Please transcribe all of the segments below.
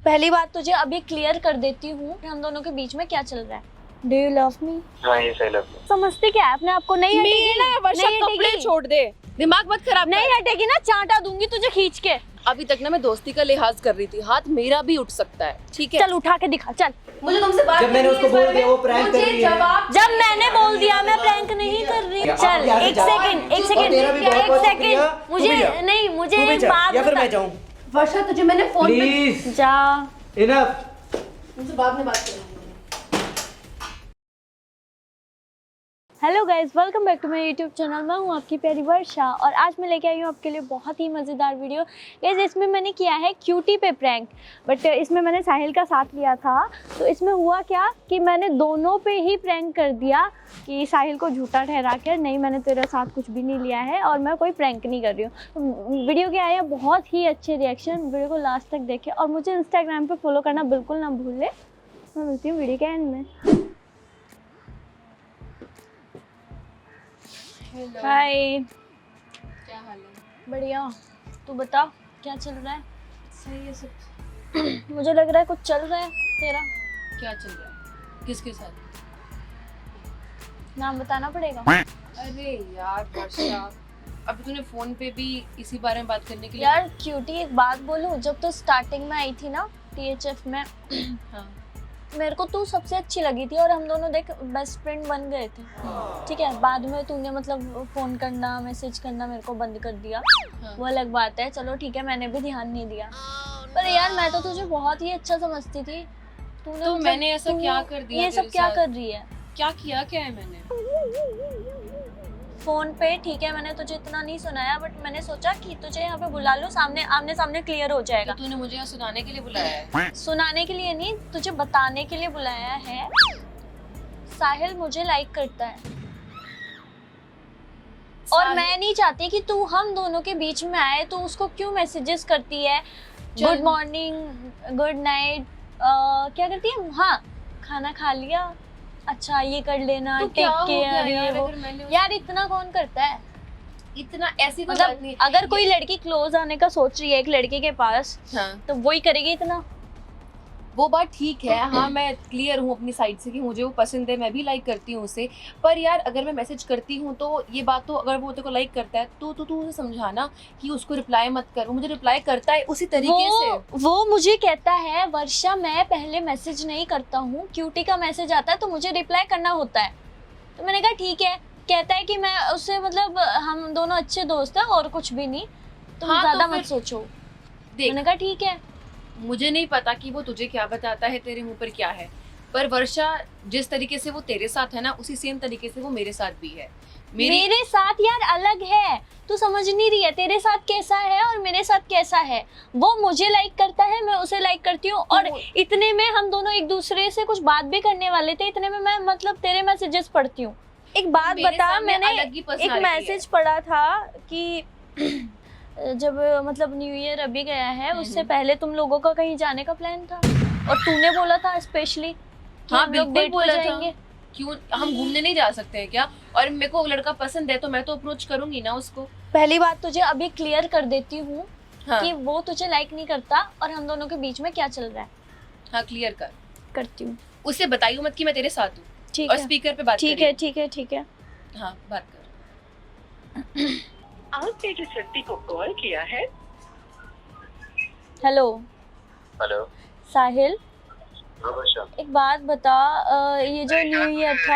पहली बात तुझे अभी क्लियर कर देती हूँ हम दोनों के बीच में क्या चल रहा है। डू यू लव मी? हाँ ये सही लव। समझती क्या है अपने आप को? नहीं हटेगी ना वर्षा, कपड़े छोड़ दे, दिमाग मत खराब नहीं हटेगी ना, चांटा दूंगी तुझे खींच के। अभी तक ना मैं दोस्ती का लिहाज कर रही थी, हाथ मेरा भी उठ सकता है, ठीक है? चल उठा के दिखा, चल। मुझे तुमसे बात जब मैंने उसको बोल दिया वो प्रैंक कर रही है। जब मैंने बोल दिया मैं प्रैंक नहीं कर रही। चल एक सेकंड मुझे नहीं, मुझे एक बात या फिर मैं जाऊं? वर्षा तुझे मैंने फोन पे प्लीज जा। इनफ। तुमसे बाद में बात करूंगी। Hello guys, welcome back to my YouTube channel. मैं हूँ आपकी प्यारी वर्षा और आज मैं लेके आई हूँ आपके लिए बहुत ही मज़ेदार वीडियो। गाइज इसमें मैंने किया है क्यूटी पे प्रैंक, बट इसमें मैंने साहिल का साथ लिया था। तो इसमें हुआ क्या कि मैंने दोनों पे ही प्रैंक कर दिया कि साहिल को झूठा ठहरा कर, नहीं मैंने तेरे साथ कुछ भी नहीं लिया है और मैं कोई प्रैंक नहीं कर रही हूँ। तो वीडियो के आए हैं बहुत ही अच्छे रिएक्शन, वीडियो को लास्ट तक देखें और मुझे इंस्टाग्राम पर फॉलो करना बिल्कुल ना भूलें। मैं मिलती हूँ वीडियो के एंड में। हाय, क्या हाल है? बढ़िया, तू बता क्या चल रहा है? सही है सब। मुझे लग रहा है कुछ चल रहा है तेरा। क्या चल रहा है? किसके साथ? नाम बताना पड़ेगा। अरे यार वर्षा, अभी तूने फोन पे भी इसी बारे में बात करने के लिए। यार क्यूटी एक बात बोलूं, जब तो स्टार्टिंग में आई थी ना THF में, हाँ। मेरे को तू सबसे अच्छी लगी थी और हम दोनों देख बेस्ट फ्रेंड बन गए थे, ठीक है। बाद में तूने मतलब फोन करना मैसेज करना मेरे को बंद कर दिया, हाँ। वो अलग बात है, चलो ठीक है, मैंने भी ध्यान नहीं दिया। पर यार मैं तो तुझे बहुत ही अच्छा समझती थी। तूने तो मतलब मैंने ऐसा तू क्या कर दिया? ये सब क्या कर रही है? क्या किया क्या है मैंने? फोन पे ठीक है, मैंने तुझे इतना नहीं सुनाया, बट मैंने सोचा कि तुझे यहाँ पे बुला लूं, सामने आमने सामने क्लियर हो जाएगा। तो तूने मुझे यहाँ सुनाने के लिए बुलाया है? सुनाने के लिए नहीं, तुझे बताने के लिए बुलाया है। साहिल मुझे लाइक करता है और मैं नहीं चाहती कि तू हम दोनों के बीच में आए। तो उसको क्यों मैसेजेस करती है, गुड मॉर्निंग गुड नाइट, क्या करती है? हाँ, खाना खा लिया, अच्छा ये कर लेना, तो टेक केयर, ये वो। यार इतना कौन करता है? इतना ऐसी कोई बात नहीं। मतलब अगर कोई लड़की क्लोज आने का सोच रही है एक लड़के के पास, हाँ। तो वही करेगी इतना। वो बात ठीक है, हाँ मैं क्लियर हूँ अपनी साइड से कि मुझे वो पसंद है, मैं भी लाइक करती हूँ उसे। पर यार अगर मैं मैसेज करती हूँ तो ये बात, तो अगर वो तेरे को लाइक करता है तो तू उसे समझाना कि उसको रिप्लाई मत कर। वो मुझे रिप्लाई करता है उसी तरीके से। वो मुझे कहता है वर्षा मैं पहले मैसेज नहीं करता हूँ, क्यूटी का मैसेज आता है तो मुझे रिप्लाई करना होता है। तो मैंने कहा ठीक है। कहता है कि मैं उससे मतलब हम दोनों अच्छे दोस्त हैं और कुछ भी नहीं, तुम हाँ, ज्यादा तो मत सोचो। देख, मैंने कहा ठीक है। मुझे नहीं पता कि वो तुझे क्या बताता है, तेरे मुंह पर क्या है, पर वर्षा जिस तरीके से वो तेरे साथ है ना, उसी सेम तरीके से वो मेरे साथ भी है। मेरे साथ यार अलग है, तू समझ नहीं रही है। तेरे साथ कैसा है और मेरे साथ कैसा है। वो मुझे लाइक करता है, मैं उसे लाइक करती हूँ, और इतने में हम दोनों एक दूसरे से कुछ बात भी करने वाले थे, इतने में मैं मतलब तेरे मैसेजेस पढ़ती हूँ। एक बात बता, मैंने एक मैसेज पढ़ा था कि जब मतलब न्यू ईयर अभी गया है, उससे पहले तुम लोगों का कहीं जाने का प्लान था और तूने बोला था स्पेशली हाँ बिल्कुल बोला जाएंगे। क्यों हम घूमने नहीं जा सकते हैं क्या? और मेरे को लड़का पसंद है तो मैं तो अप्रोच करूंगी ना उसको। पहली बात तुझे अभी क्लियर कर देती हूँ हाँ। कि वो तुझे लाइक नहीं करता और हम दोनों के बीच में क्या चल रहा है। हाँ क्लियर करती हूँ। उसे बताइयो मत कि मैं तेरे साथ हूँ। ठीक और है, स्पीकर पे बात ठीक है, ठीक है, ठीक है। हाँ बात कर। आपने जिस व्यक्ति को कॉल किया है। हेलो हेलो साहिल, वर्षा। एक बात बता, ये जो न्यू ईयर था,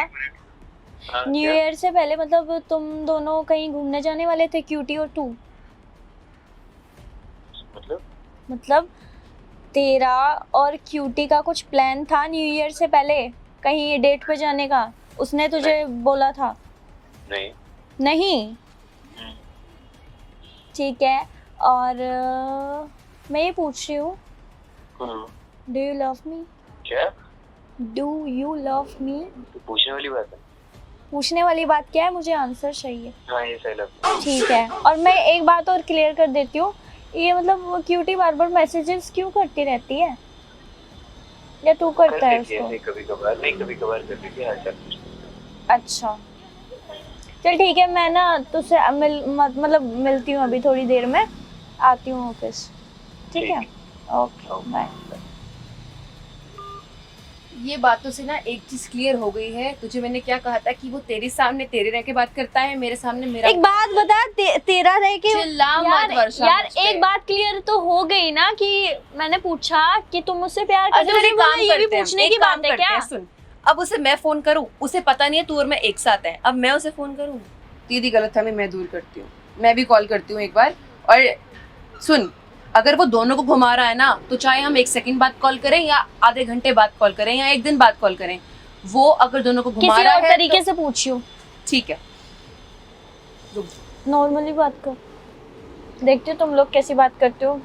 हाँ, न्यू क्या? ईयर से पहले मतलब तुम दोनों कहीं घूमने जाने वाले थे, क्यूटी और तू। मतलब तेरा और क्यूटी का कुछ प्लान था न्यू ईयर से पहले कहीं डेट पे जाने का? उसने तुझे बोला था? नहीं। नहीं? ठीक है। और मैं ये पूछ रही हूँ, डू यू लव मी? क्या? Do you love me? तो पूछने वाली बात है। पूछने वाली बात क्या है? मुझे आंसर चाहिए। हाँ ये सही लव। ठीक है। और मैं एक बात और क्लियर कर देती हूँ, ये मतलब क्यूटी बार बार मैसेजेस क्यों करती रहती है, या तू करता है उसको? कभी कभार नहीं, कभी कभार कर देती है हालचाल। अच्छा चल ठीक है, मैं ना तुझसे मतलब मिलती हूँ अभी थोड़ी देर में, आती हूँ ऑफिस। ठीक है, ओके बाय। ये बातों से ना एक चीज क्लियर हो गई है। तुझे मैंने क्या कहा था कि वो तेरे सामने तेरे रह के बात करता है, मेरे सामने मेरा। एक बात बता, तेरा रह के चिल्ला यार, मत वर्षा यार मुझ पे। एक बात क्लियर तो हो गई ना कि मैंने पूछा कि तुम मुझसे प्यार करते अच्छा हो, एक बोला काम ये भी करते हैं, पूछने एक की काम बात है करते क्या? हैं, सुन। अब उसे मैं फोन करूं, उसे पता नहीं है तू और मैं एक साथ हैं, अब मैं उसे फोन करूं? तेरी गलतफहमी मैं दूर करती हूँ, मैं भी कॉल करती हूँ एक बार। और सुन, अगर वो दोनों को घुमा रहा है ना, तो चाहे हम 1 सेकंड बाद कॉल करें या आधे घंटे बाद कॉल करें या 1 दिन बाद कॉल करें, वो अगर दोनों को घुमा किसी रहा और है तरीके तो से पूछियो, ठीक है। नॉर्मली बात कर, देखते हो तुम लोग कैसी बात करते हो।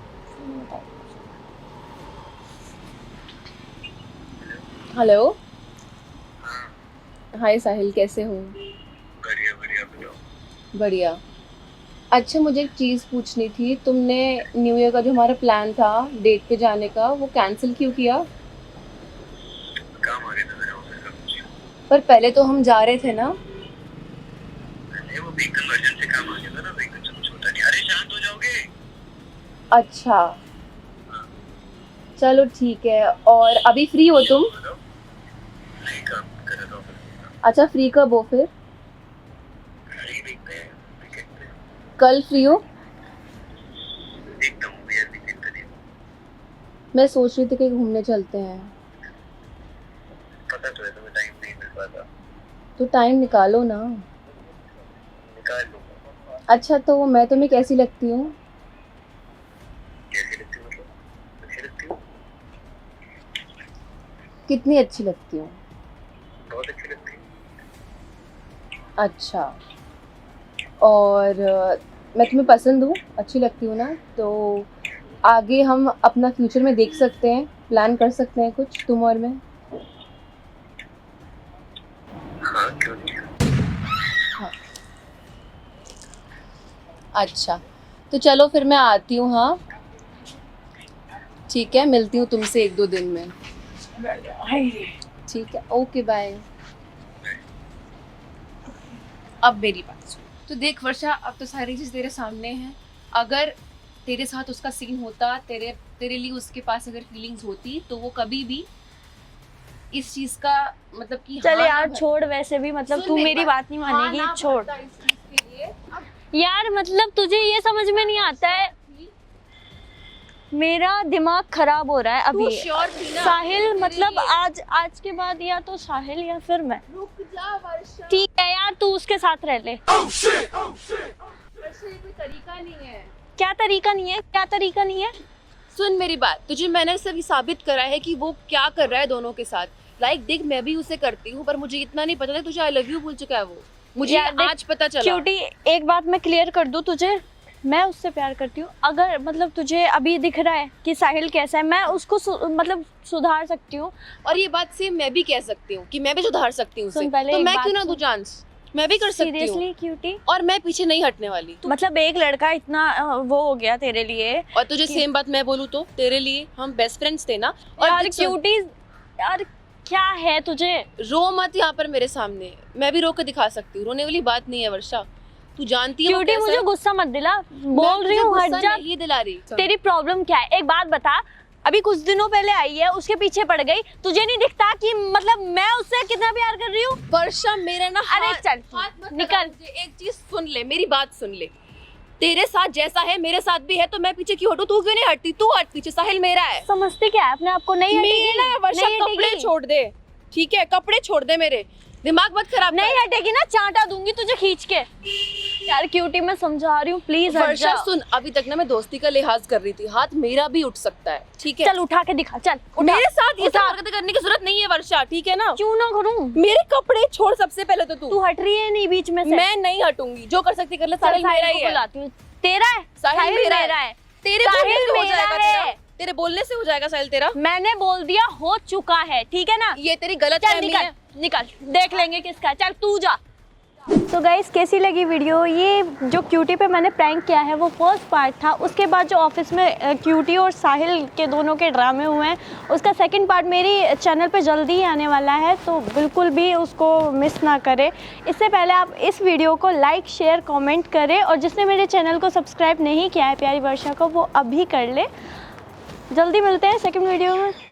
हेलो, हाय साहिल, कैसे हो? बढ़िया बढ़िया बताओ। बढ़िया। अच्छा, मुझे एक चीज़ पूछनी थी, तुमने न्यू ईयर का जो हमारा प्लान था डेट पे जाने का, वो कैंसिल क्यों किया? काम आ गया था मेरा ऑफिस का कुछ। पर पहले तो हम जा रहे थे ना। नहीं, वो व्हीकल वर्जन से काम आ गया था ना, व्हीकल से कुछ होता नहीं। अरे शांत हो जाओगे। अच्छा, चलो ठीक है। और अभी फ्री हो तुम? बताओ। नहीं, काम कर रहा था ऑफिस में। अच्छा, फ्री कब हो फिर? फ्री देखते हैं वीकेंड पे। कल फ्री हो? देखता हूँ यार, वीकेंड पे देखो। मैं सोच रही थी कि घूमने चलते हैं। पता तो है तुम्हें टाइम नहीं मिल पाता। तो टाइम निकालो ना। निकाल लूँगा। अच्छा, तो मैं तुम्हें कैसी लगती हूँ? कैसी लगती हूँ मतलब? अच्छी लगती हूँ। कितनी अच्छी लगती हूँ? बहुत अच्छी लगती हूँ। अच्छा, और मैं तुम्हें पसंद हूँ, अच्छी लगती हूँ ना? तो आगे हम अपना फ्यूचर में देख सकते हैं, प्लान कर सकते हैं कुछ, तुम और मैं। हाँ, क्यों नहीं। अच्छा, तो चलो फिर मैं आती हूँ। हाँ ठीक है, मिलती हूँ तुमसे 1-2 दिन में। ठीक है, ओके बाय। अब मेरी बात सुन। तो देख वर्षा, अब तो सारी चीज़ तेरे सामने है। अगर तेरे साथ उसका सीन होता, तेरे लिए उसके पास अगर फीलिंग्स होती, तो वो कभी भी इस चीज़ का मतलब कि चल हाँ ना यार भर- छोड़, वैसे भी मतलब सुन तू मेरी मेरी बात नहीं हाँ मानेगी, ना छोड़ भरता इस चीज़ के लिए। अब यार। मतलब तुझे ये समझ में नहीं आता है, मेरा दिमाग खराब हो रहा है तू अभी। श्योर थी ना? साहिल तेरे मतलब लिए। आज के बाद या तो साहिल या फिर मैं। रुक जा वर्षा। ठीक है यार, तू उसके साथ रह ले। वर्षा, ये कोई तरीका नहीं है। क्या तरीका नहीं है? क्या तरीका नहीं है? सुन मेरी बात, तुझे मैंने सिर्फ साबित करा है कि वो क्या कर रहा है दोनों के साथ। देख, मैं भी उसे करती हूँ, पर मुझे इतना नहीं पता था तुझे आई लव यू बोल चुका है वो। मुझे यार देख, आज पता चला। क्यूटी, एक बात मैं क्लियर कर दूं तुझे, मैं उससे प्यार करती हूँ। अगर मतलब तुझे अभी दिख रहा है कि साहिल कैसा है, मैं उसको मतलब सुधार सकती हूँ। और ये बात सेम मैं भी कह सकती हूँ कि मैं भी सुधार सकती हूँ उसे। सुन पहले तो एक मैं बात क्यों ना सुन। दूं चांस? मैं भी कर सकती हूँ। सीरियसली क्यूटी, और मैं पीछे नहीं हटने वाली। मतलब एक लड़का इतना वो हो गया तेरे लिए। और तुझे सेम बात मैं बोलूँ तो तेरे लिए हम बेस्ट फ्रेंड्स थे ना। और यार देख सुन, क्यूटी, यार क्या है तुझे? रो मत यहाँ पर मेरे सामने, मैं भी रो के दिखा सकती हूँ। रोने वाली बात नहीं है वर्षा, तू जानती है वो क्यूटी कैसा मुझे है। गुस्सा मत दिला, मैं बोल रही तुझे हूँ हट गुस्सा जा। नहीं दिला रही। तेरी प्रॉब्लम क्या है? एक बात बता, अभी कुछ दिनों पहले आई है, उसके पीछे पड़ गई, तुझे नहीं दिखता कि मतलब मैं उससे कितना प्यार कर रही हूँ? वर्षा मेरा ना अरे चल हाथ मत निकल। लगा मुझे। एक चीज सुन ले, मेरी बात सुन ले। तेरे साथ जैसा है मेरे साथ भी है, तो मैं पीछे क्यों हटूं? तू क्यों नहीं हटती? तू हट पीछे, साहिल मेरा है। समझती क्या है अपने आप को? नहीं हटेगी, मेरा है वर्षा, नहीं कपड़े हटेगी। छोड़ दे, ठीक है? कपड़े छोड़ दे मेरे, दिमाग मत खराब कर। नहीं हटेगी ना, चांटा दूंगी तुझे खींच के। यार क्यूटी मैं समझा रही हूँ, प्लीज हट वर्षा जा। सुन, अभी तक ना मैं दोस्ती का लिहाज कर रही थी, हाथ मेरा भी उठ सकता है, ठीक है? चल उठा के दिखा, चल उठा। मेरे साथ ये सब उठा। हरकतें करने की जरूरत नहीं है वर्षा, ठीक है ना? क्यों ना करूँ? मेरे कपड़े छोड़ सबसे पहले तो तू। तू हट रही है नहीं बीच में से। मैं नहीं हटूंगी, जो कर सकती कर ले। चल साहिल मेरा साहिल ही को है। बुलाती हूँ। तेरा है? साहिल मेरा है। तेरे बोलने साहिल से हो मेरा जाएगा है। तेरा। तेरे बोलने से हो जाएगा साहिल तेरा। मैंने बोल दिया, हो चुका है, ठीक है ना? ये तेरी गलत चल फहमी निकल है। निकल, देख लेंगे किसका। चल तू जा। तो गाइस कैसी लगी वीडियो? ये जो क्यूटी पे मैंने प्रैंक किया है वो फर्स्ट पार्ट था। उसके बाद जो ऑफिस में क्यूटी और साहिल के दोनों के ड्रामे हुए हैं, उसका सेकंड पार्ट मेरी चैनल पे जल्दी ही आने वाला है, तो बिल्कुल भी उसको मिस ना करें। इससे पहले आप इस वीडियो को लाइक शेयर कमेंट करें, और जिसने मेरे चैनल को सब्सक्राइब नहीं किया है प्यारी वर्षा को, वो अभी कर ले। जल्दी मिलते हैं सेकंड वीडियो में।